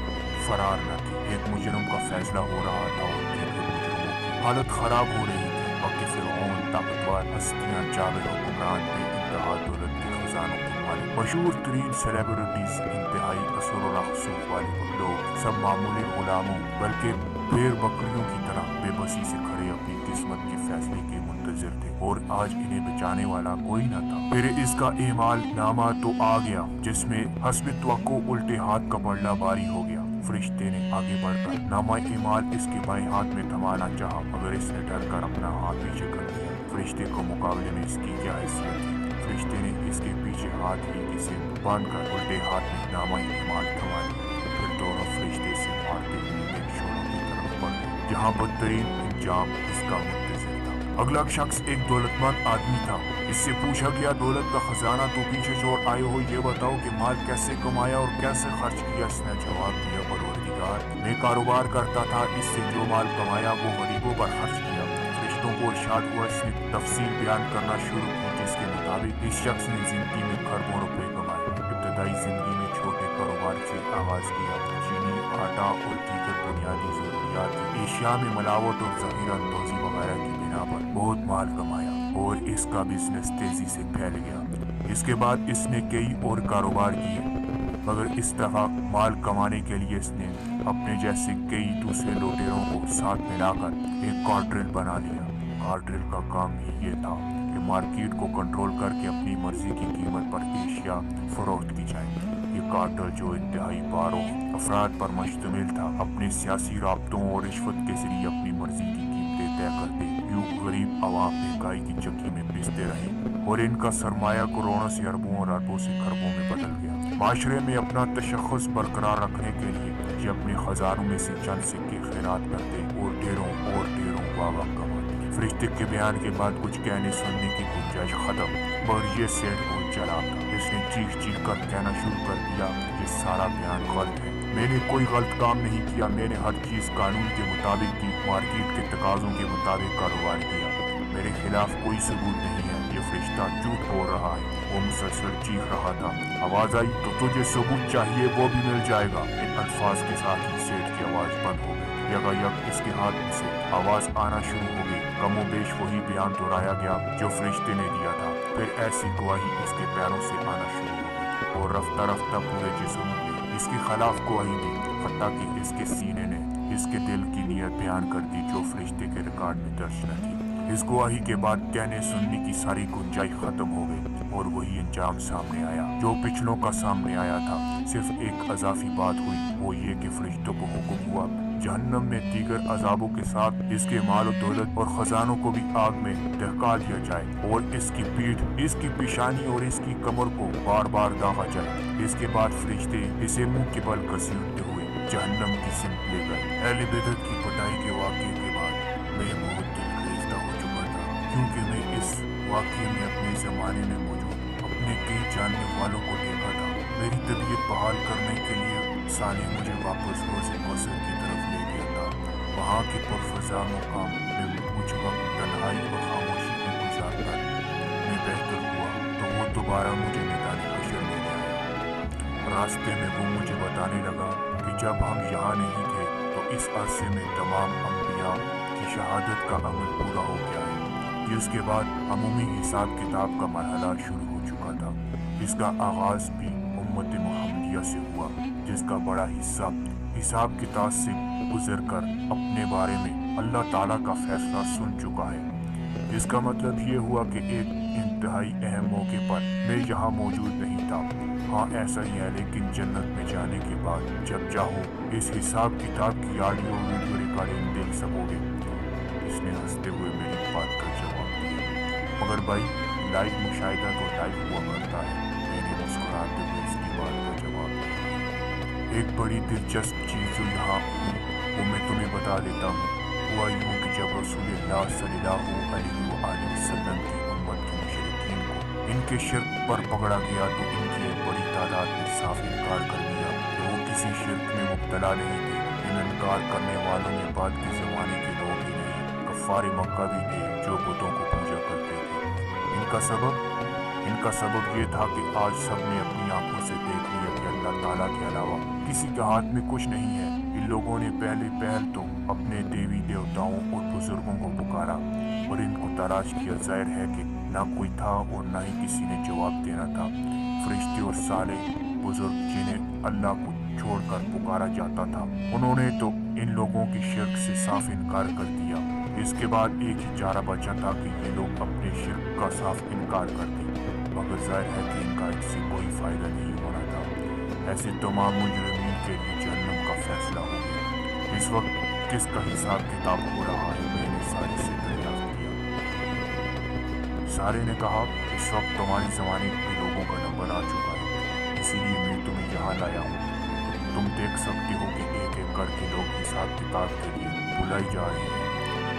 फरार न थी। एक मुजरिम का फैसला हो रहा था और दूसरे मुजरिमों की हालत खराब हो रही थी। वक्त फिरौन, ताकतवर हस्तियां, जाबिर हुक्मरान, बेइंतहा दौलत के खजानों के मालिक, मशहूर तरीन सेलिब्रिटीज, इंतहाई असर और अखसूस वाले लोग, सब मामूली गुलामों बल्कि भेड़ बकरियों की तरह बेबसी से खड़े अपनी किस्मत के फैसले के मुंतजिर थे और आज इन्हें बचाने वाला कोई न था। फिर इसका ईमाल नामा तो आ गया, जिसमें हस्ब तवक्को उल्टे हाथ का पलड़ा बारी हो गया। फरिश्ते ने आगे बढ़कर नामा ईमाल इसके बाएं हाथ में थमाना चाहा, मगर इसने डर कर अपना हाथ पीछे कर दिया। फरिश्ते को मुकाबले में इसकी क्या हैसियत थी। फरिश्ते ने इसके पीछे हाथ ही से बांधकर उल्टे हाथ में नामा ईमाल थमा लिया। फिर दोनों फरिश्ते से मारते हुए शोरों की तरफ जहाँ बदतरीन अंजाम इसका मुंतज़िर था। अगला शख्स एक दौलतमंद आदमी था। इससे पूछा गया, दौलत का खजाना तो पीछे छोड़ आए हो, ये बताओ कि माल कैसे कमाया और कैसे खर्च किया। इसने जवाब दिया, परवरदिगार, मैं कारोबार करता था, इससे जो माल कमाया वो गरीबों पर खर्च किया। फरिश्तों को इरशाद हुआ, इसने तफसील बयान करना शुरू की, जिसके मुताबिक इस शख्स ने जिंदगी में खरबों रुपए कमाए। इब्तदाई जिंदगी में छोटे कारोबार से आगाज किया। चीनी, आटा और दीगर बुनियादी जरूरियात की एशिया में मिलावट और ज़ख़ीरा अंदोज़ी वगैरह की बिना पर बहुत माल कमाया और इसका बिजनेस तेजी से फैल गया। इसके बाद इसने कई और कारोबार किए, मगर इस दफा माल कमाने के लिए इसने अपने जैसे कई दूसरे लुटेरों को साथ मिलाकर एक कार्टेल बना लिया। कार्टेल का काम ही ये था कि मार्केट को कंट्रोल करके अपनी मर्जी की कीमत पर एशिया फरोख्त की जाए। ये कार्टेल जो इंतहाई बारों अफराद पर मुश्तमिल था, अपने सियासी राब्तों और रिश्वत के जरिए अपनी मर्जी की कीमतें तय करते, यूं गरीब आवाम महंगाई की चक्की में पिसते रहे और इनका सरमाया करोड़ों से अरबों और अरबों से खरबों में बदल गया। माशरे में अपना तशख़्ख़ुस बरकरार रखने के लिए ये अपने खजानों में से चंद सिक्के खैरात करते और ढेरों वाह कमाते। फरिश्ते के बयान के बाद कुछ कहने सुनने की गुंजाइश खत्म, मगर ये सेठ बहुत चालाक था। इसने चीख कर कहना शुरू कर दिया, ये सारा बयान गलत है, मैंने कोई गलत काम नहीं किया, मैंने हर चीज कानून के मुताबिक की, मार्केट के तकाजों के मुताबिक कारोबार किया, मेरे खिलाफ कोई सबूत नहीं है, ये फरिश्ता झूठ बोल रहा है। वो मुसलसल चीख रहा था। आवाज आई, तो तुझे सबूत चाहिए, वो भी मिल जाएगा। इन अल्फाज के साथ ही सेठ की आवाज बंद हो गई। यकायक इसके हाथ में से आवाज आना शुरू हो गई। कमो बेश वही बयान दोहराया गया जो फरिश्ते ने दिया था। फिर ऐसी गवाही इसके पैरों से आना शुरू हो गई और रफ्ता रफ्ता पूरे जिस्म में इसके खिलाफ गवाही दी, हत्ता कि इसके सीने ने इसके दिल की नीयत बयान कर दी जो फरिश्ते के रिकॉर्ड में दर्ज न थी। इस गवाही के बाद कहने सुनने की सारी गुंजाइश खत्म हो गई और वही अंजाम सामने आया जो पिछलों का सामने आया था। सिर्फ एक अजाफी बात हुई, वो ये कि फरिश्तों को हुक्म हुआ जहन्नम में दीगर अजाबों के साथ इसके माल और दौलत और खजानों को भी आग में दहका दिया जाए और इसकी पीठ, इसकी पेशानी और इसकी कमर को बार बार दागा जाए। इसके बाद फरिश्ते इसे मुंह के बल घसीटते हुए जहन्नम की सिमत ले गए। अहले बिदअत की पिटाई के वाक़ये के बाद मैं बहुत दिल ग्रफ्तार हो चुका था, क्योंकि मैं इस वाक़ये में अपने ज़माने में मौजूद अपने कई जानने वालों को देखा था। मेरी तबीयत बहाल करने के लिए साले मुझे वापस रोज़े कौसर की तरफ ले गया था। वहाँ के पुरफ़ज़ा मुकाम में कुछ वक्त तन्हाई और खामोशी में गुजारता मैं बेहतर हुआ तो वो दोबारा मुझे मैदान हशर में ले आया। रास्ते में वो मुझे बताने लगा कि जब हम यहाँ नहीं थे तो इस अरसे में तमाम अंबिया की शहादत का अमल पूरा हो गया है, जिसके बाद अमूमी हिसाब किताब का मरहला शुरू हो चुका था। इसका आगाज़ भी उम्मत मुहम्मदिया से हुआ, जिसका बड़ा हिस्सा हिसाब किताब से गुजर कर अपने बारे में अल्लाह ताला का फैसला सुन चुका है। इसका मतलब ये हुआ कि एक इंतहाई अहम मौके पर मैं यहाँ मौजूद नहीं था। हाँ ऐसा ही है, लेकिन जन्नत में जाने के बाद जब चाहो इस हिसाब किताब की ऑडियो वीडियो रिकॉर्डिंग देख सकोगे। इसने हंसते हुए मेरी बात का जवाब दिया। मगर भाई लाइव मुशाहिदा तो लाइव हुआ करता है, मैंने मुस्कुराते हुए इसकी बात का जवाब दिया। एक बड़ी दिलचस्प चीज़ जो यहाँ वो मैं तुम्हें बता देता हूँ। हुआ यूँ कि जब रसूलुल्लाह सल्लल्लाहु अलैहि वसल्लम की उम्मत के मुशरिकीन को इनके शिर्क पर पकड़ा गया तो इनकी एक बड़ी तादाद ने साफ इनकार कर दिया कि वो किसी शिर्क में मुब्तला नहीं थे। इन इनकार करने वालों में बाद के ज़माने के लोग ही नहीं, कफ़ार मक्का भी थे जो बुतों को पूजा करते थे। इनका सबब ये था कि आज सब ने अपनी आंखों से देख लिया कि अल्लाह ताला के अलावा किसी के हाथ में कुछ नहीं है। इन लोगों ने पहल तो अपने देवी देवताओं और बुजुर्गों को पुकारा और इनको तलाश किया। जाहिर है कि ना कोई था और ना ही किसी ने जवाब देना था। फरिश्ते और साले बुजुर्ग जिन्हें अल्लाह को छोड़कर पुकारा जाता था, उन्होंने तो इन लोगों की शिर्क से साफ इनकार कर दिया। इसके बाद एक ही चारा बचा था कि ये लोग अपने शिर्क का साफ इनकार कर दें, मगर जाहिर है कि इनका इससे कोई फ़ायदा नहीं होना था। ऐसे तमाम मुजरिमीन के लिए जहन्नम का फैसला हो गया। इस वक्त किसका हिसाब किताब हो रहा है, मैंने सारे से दरियाफ्त किया। सारे ने कहा, इस वक्त तुम्हारे ज़माने के लोगों का नंबर आ चुका है, इसीलिए मैं तुम्हें यहाँ लाया हूँ। तुम देख सकते हो कि एक एक करके लोग हिसाब किताब के लिए बुलाई जा रही है।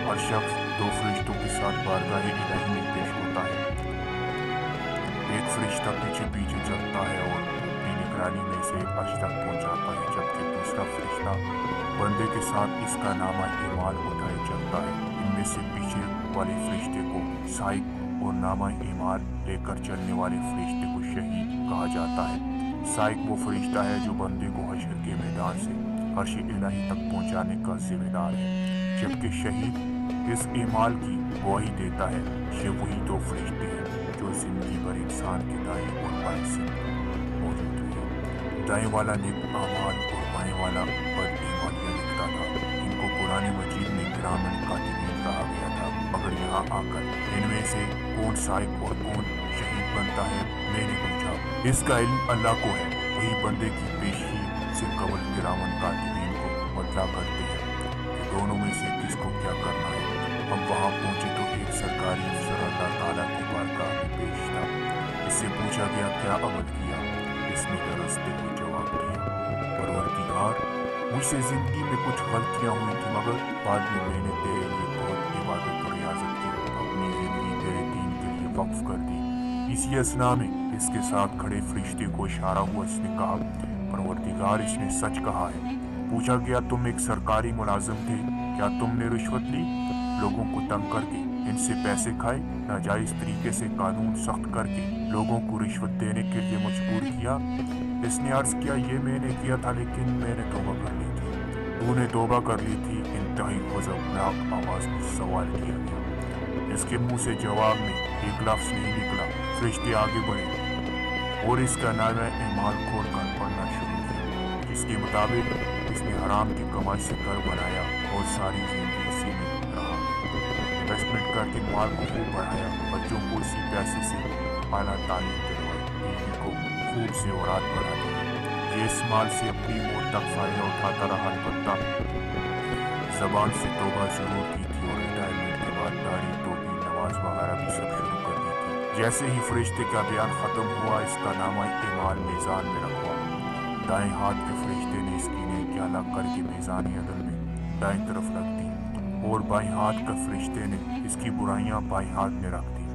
हर शख्स 2 फरिश्तों के साथ बारगाह इलाही में पेश होता है। एक फरिश्ता पीछे पीछे चलता है और अपनी निगरानी में इसे अर्श तक पहुंचाता है, जबकि दूसरा फरिश्ता बंदे के साथ इसका नामा ईमाल उठाए चलता है। इनमें से पीछे वाले फरिश्ते को साइक और नामा ईमाल लेकर चलने वाले फरिश्ते को शहीद कहा जाता है। साइक वो फरिश्ता है जो बंदे को हश्र के मैदान से अर्श इलाही तक पहुंचाने का जिम्मेदार है, जबकि शहीद इस ईमाल की गवाही देता है। ये वही 2 फरिश्ते हैं जो जिंदगी भर इंसान के दाएं और बाएं से मौजूद रहे। दाएं वाला नेक आमाल और बाएं वाला बद ईमानियां लिखता था। इनको कुरान मजीद में किरामन कातिबीन कहा गया था। मगर यहाँ आकर इनमें से कौन साइक और कौन शहीद बनता है, मैंने पूछा। इसका इल्म अल्लाह को है, वही बंदे की पेशी से कबल किरामन कातिबीन को बदला करते हैं कि दोनों में से किसको क्या करना है। हम वहाँ पहुंचे तो एक सरकारी अफसर अल्लाह ताला की बारगाह में पेश था। इससे पूछा गया क्या अमल किया। इसने तरसते हुए जवाब दिया, परवरदिगार, मुझसे जिंदगी में कुछ गलतियाँ हुई थी, मगर बाद में मैंने तेरे लिए बहुत इबादत और रियाजत की, अपनी जिंदगी तेरे दीन के लिए वक्फ कर दी। इसी असना में इसके साथ खड़े फरिश्ते को इशारा हुआ। इसने कहा, परवरदिगार, इसने सच कहा है। पूछा गया, तुम एक सरकारी मुलाजिम थे, क्या तुमने रिश्वत ली, लोगों को तंग करके इनसे पैसे खाए, नाजायज तरीके से कानून सख्त करके लोगों को रिश्वत देने के लिए मजबूर किया? इसने अर्ज किया, ये मैंने किया था, लेकिन मैंने तौबा कर ली थी। तूने तौबा कर ली थी? इंतहाई गज़बनाक आवाज में सवाल किया गया। इसके मुंह से जवाब में एक लफ्ज नहीं निकला। फरिश्ते आगे बढ़े और इसका नामा ईमाल खोलकर पढ़ना शुरू किया, जिसके मुताबिक इसने हराम की कमाई से घर बनाया और सारी जिंदगी इसी में रहा। इन्वेस्टमेंट करके माल को खूब बढ़ाया, बच्चों को इसी पैसे से आला तालीम दिलवाई, बीवी को खूब से औलाद बढ़ा दी। ये इस माल से अपनी मौत तक फायदा उठाता रहा, अलबत्ता जबान से तौबा जरूर की थी और रिटायरमेंट के बाद दाढ़ी, टोपी, नमाज वगैरह भी सब शुरू कर दी थी। जैसे ही फरिश्ते का बयान खत्म हुआ, इसका नामा ईमाल मेज़ान में रखवा। दाएं हाथ के फरिश्ते ने इसकी नेकियां अलग करके मेज़ान अदल में दाएं तरफ रख दी और बाएं हाथ के फरिश्ते ने इसकी बुराइयां बाएं हाथ में रख दी।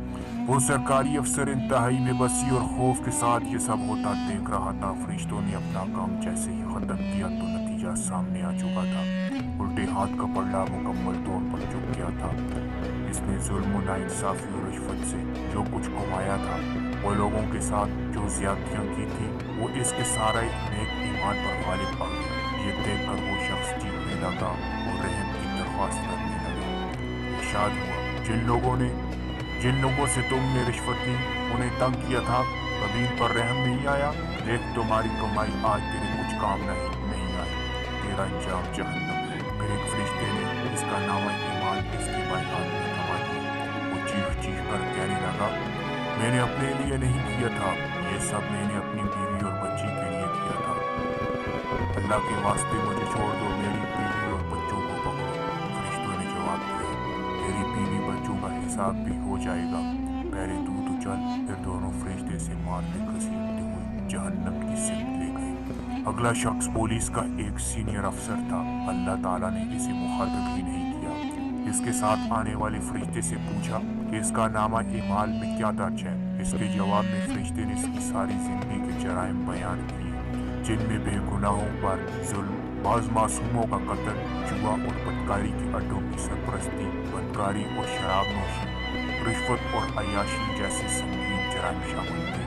वो सरकारी अफसर इंतहाई बेबसी और खौफ के साथ ये सब होता देख रहा था। फरिश्तों ने अपना काम जैसे ही खत्म किया तो नतीजा सामने आ चुका था। उल्टे हाथ का पल्ला मुकम्मल तौर पर झुक गया था। इसने जुल्म, नाइंसाफी और रिश्वत से जो कुछ कमाया था, वो लोगों के साथ जो ज्यादतियाँ की थी, वो इसके सारा नेक ईमान पर गालिब आ गया। ये देख कर वो शख्स चीखने लगा और रहम की दरख्वास्त करने लगा। इरशाद हुआ, जिन लोगों से तुमने रिश्वत ली, उन्हें तंग किया था, कभी इन पर रहम नहीं आया? देख, तुम्हारी कमाई आज तेरे कुछ काम नहीं आई, तेरा अंजाम जहन्नम है। फिर एक फरिश्ते ने इसका नामा ईमान इसके बाएं हाथ में थमा दिया। वो चीख कर कहने लगा, मैंने अपने लिए नहीं किया था, ये सब मैंने अपनी बीवी और बच्ची के लिए किया था। अल्लाह के वास्ते मुझे छोड़ दो, मेरी बीवी और बच्चों को पकड़ो। फरिश्तों ने जवाब दिया, तेरी बीवी बच्चों का हिसाब भी हो जाएगा, पहले तू तो चल। फिर दोनों फरिश्ते से मारते घसीटते हुए जहन्नम की सिमत ले गए। अगला शख्स पुलिस का एक सीनियर अफसर था। अल्लाह ताला ने इसे मुखातब ही नहीं किया। इसके साथ आने वाले फरिश्ते से पूछा कि इसका नामा ईमाल में क्या दर्ज है। इसके जवाब में फरिश्ते ने इसकी सारी जिंदगी के जराइम बयान किए, जिनमें बेगुनाहों पर जुल्म, बाज़ मासूमों का कत्ल, जुआ और बदकारी के अड्डों की सरपरस्ती, बदकारी और शराब नोशी, रिश्वत और अय्याशी जैसे संगीन जराइम शामिल थे।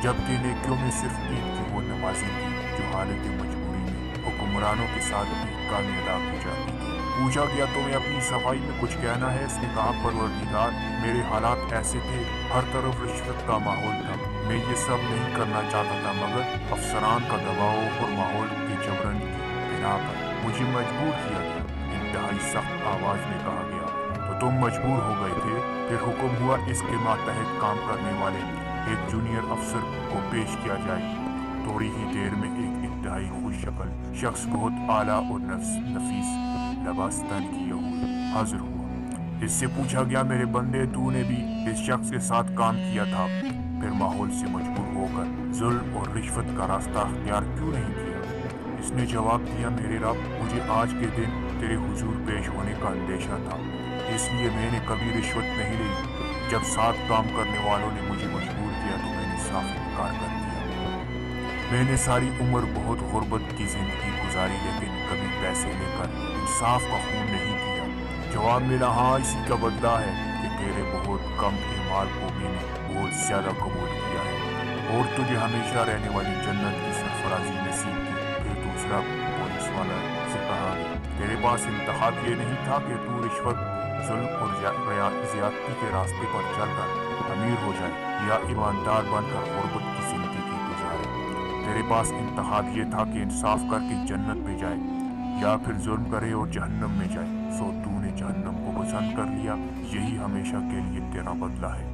जबकि नेकियों में सिर्फ ईद की वो नमाजें थी जो हालत मजबूरी में हुक्मरानों के साथ ईदगाह में अदा की जाती थी। पूछा गया, तुम्हें अपनी सफाई में कुछ कहना है? इसने कहा, परवरदिगार, मेरे हालात ऐसे थे, हर तरफ रिश्वत का माहौल था। मैं ये सब नहीं करना चाहता था, मगर अफसरान का दबाव और माहौल के जबरन की बिना पर मुझे मजबूर किया गया। इंतहाई सख्त आवाज में कहा गया, तो तुम मजबूर हो गए थे? फिर हुक्म हुआ इसके मातहत काम करने वाले एक जूनियर अफसर को पेश किया जाए। थोड़ी ही देर में एक इंतहाई खुश शक्ल शख्स बहुत आला और नफीस लबास्तन किए हुए हाजिर हुआ। इससे पूछा गया, मेरे बंदे, तूने भी इस शख्स के साथ काम किया था, फिर माहौल से मजबूर होकर जुल्म और रिश्वत का रास्ता अख्तियार क्यों नहीं किया? اس نے جواب دیا میرے رب مجھے آج کے دن تیرے حضور پیش ہونے کا اندیشہ تھا، اس لیے میں نے کبھی رشوت نہیں لی۔ جب ساتھ کام کرنے والوں نے مجھے مجبور کیا تو میں نے صاف انکار کر دیا۔ میں نے ساری عمر بہت غربت کی زندگی گزاری لیکن کبھی پیسے لے کر انصاف کا خون نہیں کیا۔ جواب ملا ہاں اسی کا بدلہ ہے کہ تیرے بہت کم اعمال کو میں نے بہت زیادہ قبول کیا ہے اور تجھے ہمیشہ رہنے والی جنت کی سرفرازی نصیب کی۔ پھر دوسرا پولیس والا سے کہا تیرے پاس انتخاب یہ نہیں تھا کہ تو رشوت، ظلم اور زیادتی کے راستے پر چل کر امیر ہو جائے یا ایماندار بن کر غربت کی زندگی گزارے؟ تیرے پاس انتخاب یہ تھا کہ انصاف کر کے جنت میں جائے یا پھر ظلم کرے اور جہنم میں جائے، سو تو نے جہنم کو پسند کر لیا، یہی ہمیشہ کے لیے تیرا بدلہ ہے۔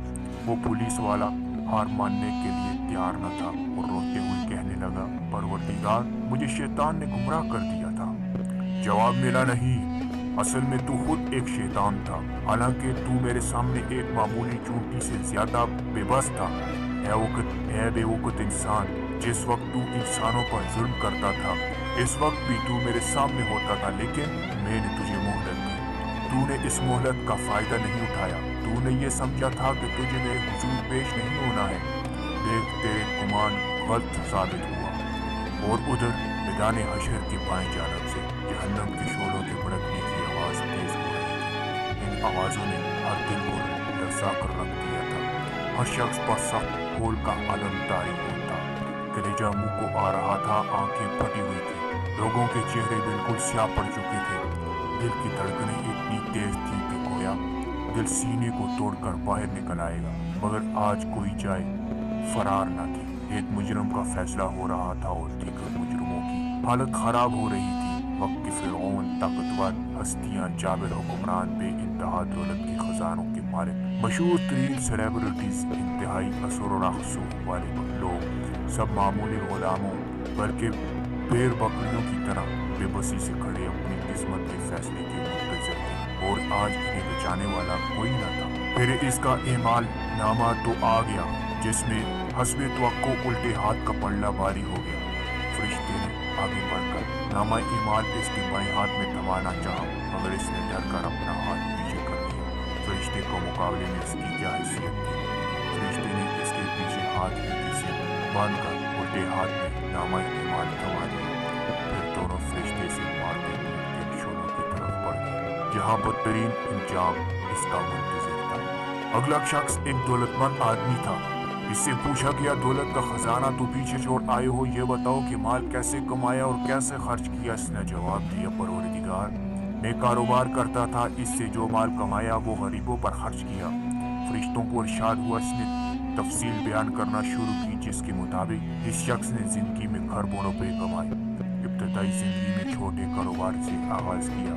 وہ پولیس والا ہار ماننے کے لیے تیار نہ تھا اور روتے ہوئے کہنے لگا پروردگار مجھے شیطان نے گمراہ کر دیا تھا۔ جواب ملا نہیں، اصل میں تو خود ایک شیطان تھا، حالانکہ تو میرے سامنے ایک معمولی چونٹی سے زیادہ بے بس تھا۔ اے بے وقت انسان، جس وقت تو انسانوں پر ظلم کرتا تھا اس وقت بھی تو میرے سامنے ہوتا تھا، لیکن میں نے تجھے مہلت دی۔ تو نے اس مہلت کا فائدہ نہیں اٹھایا، تو نے یہ سمجھا تھا کہ تجھے میرے حضور پیش نہیں ہونا ہے۔ دیکھ تیرے گمان غلط ثابت ہوا۔ اور ادھر میدان حشر کی بائیں جانب سے جہنم کے شعلوں کے بھڑکنے کی آواز تیز ہو رہی تھی۔ ان آوازوں نے ہر دل کو لرزا کر رکھ دیا تھا۔ ہر شخص پر سخت ہول کا علم طاری ہوتا، کلیجہ منہ کو آ رہا تھا، آنکھیں پھٹی ہوئی تھی، لوگوں کے چہرے بالکل سیاہ پڑ چکے تھے۔ دل کی دھڑکنیں اتنی تیز تھی کہ گویا دل سینے کو توڑ کر باہر نکل آئے گا، مگر آج کوئی جائے فرار نہ تھی۔ ایک مجرم کا فیصلہ ہو رہا تھا اور دیگر مجرموں کی حالت خراب ہو رہی تھی۔ وقت کے فرعون، طاقتور ہستیاں، جابر حکمران، بے انتہا دولت کے خزانوں کے مالک، مشہور ترین سیلیبریٹیز، انتہائی اثر و رسوخ والے لوگ، سب معمولی غلاموں بلکہ بیر بکریوں کی طرح بے بسی سے کھڑے اپنی قسمت کے فیصلے کے منتظر تھے، اور آج انہیں بچانے والا کوئی نہ تھا۔ پھر اس کا اعمال نامہ تو آ گیا جس میں حسب توقع الٹے ہاتھ کا پلڑا باری ہو گیا۔ فرشتے نے آگے بڑھ کر نامہ اعمال اس کے بائیں ہاتھ میں تھمانا چاہا، مگر اس نے ڈر کر اپنا ہاتھ پیچھے کر دیا۔ فرشتے کو مقابلے میں اس کی کیا حیثیت تھی؟ فرشتے نے اس کے پیچھے ہاتھ ہلکے سے باندھ کر الٹے ہاتھ میں نامہ اعمال تھما دیا۔ پھر دونوں فرشتے سے مارتے ہوئے شعلوں کی طرف بڑھ گئے جہاں بدترین انجام اس کا منتظر تھا۔ اگلا شخص ایک دولت مند آدمی تھا۔ اس سے پوچھا گیا دولت کا خزانہ تو پیچھے چھوڑ آئے ہو، یہ بتاؤ کہ مال کیسے کمایا اور کیسے خرچ کیا؟ اس نے جواب دیا پروردگار میں کاروبار کرتا تھا، اس سے جو مال کمایا وہ غریبوں پر خرچ کیا۔ فرشتوں کو ارشاد ہوا، اس نے تفصیل بیان کرنا شروع کی جس کے مطابق اس شخص نے زندگی میں کھربوں روپے کمائے۔ ابتدائی زندگی میں چھوٹے کاروبار سے آغاز کیا،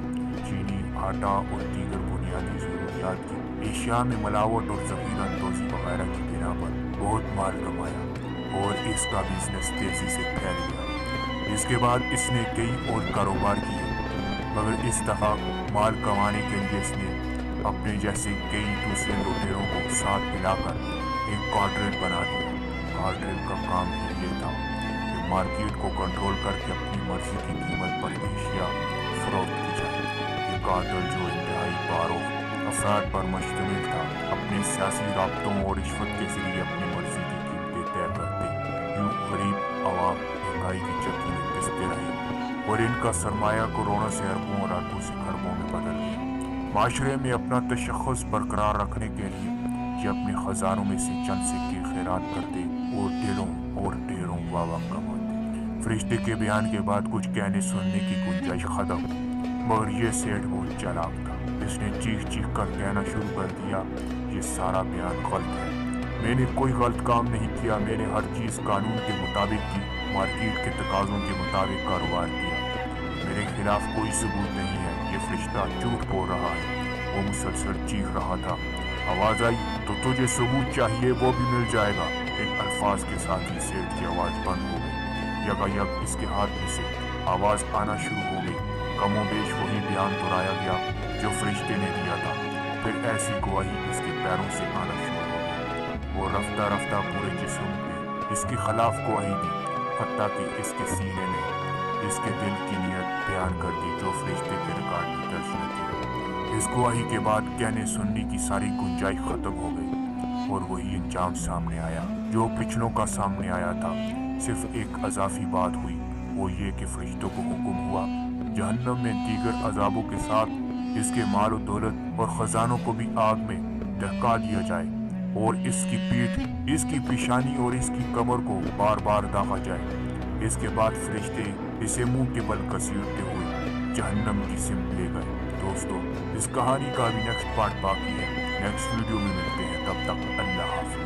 چینی، آٹا اور دیگر بنیادی ضروریات کی اشیاء میں ملاوٹ اور ذخیرہ اندوزی وغیرہ کی بنا پر بہت مال کمایا اور اس کا بزنس تیزی سے پھیل گیا۔ اس کے بعد اس نے کئی اور کاروبار کیے، مگر اس دفعہ مال کمانے کے لیے اس نے اپنے جیسے کئی دوسرے لوٹیروں کو ساتھ ملا کر ایک کارٹریل بنا دیا۔ کارٹریل کا کام ہی یہ تھا کہ مارکیٹ کو کنٹرول کر کے اپنی مرضی کی قیمت پر اشیاء فروخت کی جائے۔ یہ کارٹریل جو انتہائی فاروق افراد پر مشتمل تھا، اپنے سیاسی رابطوں اور رشوت کے ذریعے اپنی مرضی کی قیمتیں طے کرتے، یوں غریب عوام مہنگائی کی چکی میں پستے رہے اور ان کا سرمایہ کروڑوں سے اربوں اور اربوں سے خربوں میں بدل گیا۔ معاشرے میں اپنا تشخص برقرار رکھنے کے لیے یہ اپنے خزانوں میں سے چند سکے خیرات کرتے اور ڈھیروں واہ کماتے۔ فرشتے کے بیان کے بعد کچھ کہنے سننے کی گنجائش ختم، مگر یہ سیٹھ بہت چالاک تھا۔ اس نے چیخ چیخ کر کہنا شروع کر دیا، یہ سارا بیان غلط ہے، میں نے کوئی غلط کام نہیں کیا، میں نے ہر چیز قانون کے مطابق کی، مارکیٹ کے تقاضوں کے مطابق کاروبار کیا، میرے خلاف کوئی ثبوت نہیں ہے، یہ فرشتہ جھوٹ بول رہا ہے۔ وہ مسلسل چیخ رہا تھا۔ آواز آئی، تو تجھے ثبوت چاہیے، وہ بھی مل جائے گا۔ ان الفاظ کے ساتھ ہی سیٹھ کی آواز بند ہو گئی، یکایک اس کے ہاتھ میں سے آواز آنا شروع ہو گئی۔ کم و بیش وہی بیان دہرایا گیا جو فرشتے نے دیا تھا۔ پھر ایسی گواہی اس کے پیروں سے آنا شروع ہو گئی۔ وہ رفتہ رفتہ پورے جسم پہ اس کے خلاف گواہی دی، حتیٰ کہ اس کے سینے میں اس کے دل کی نیت بیان کر دی جو فرشتے کے ریکارڈ میں درج نہ تھی۔ اس گواہی کے بعد کہنے سننے کی ساری گنجائش ختم ہو گئی اور وہی انجام سامنے آیا جو پچھلوں کا سامنے آیا تھا۔ صرف ایک اضافی بات ہوئی، وہ یہ کہ فرشتوں کو حکم ہوا جہنم میں دیگر عذابوں کے ساتھ اس کے مال و دولت اور خزانوں کو بھی آگ میں دہکا دیا جائے اور اس کی پیٹھ، اس کی پیشانی اور اس کی کمر کو بار بار داغا جائے۔ اس کے بعد فرشتے اسے منہ کے بل گھسیٹتے ہوئے جہنم کی سمت لے گئے۔ دوستو، اس کہانی کا بھی نیکسٹ پارٹ باقی ہے، نیکسٹ ویڈیو میں ملتے ہیں، تب تک اللہ حافظ۔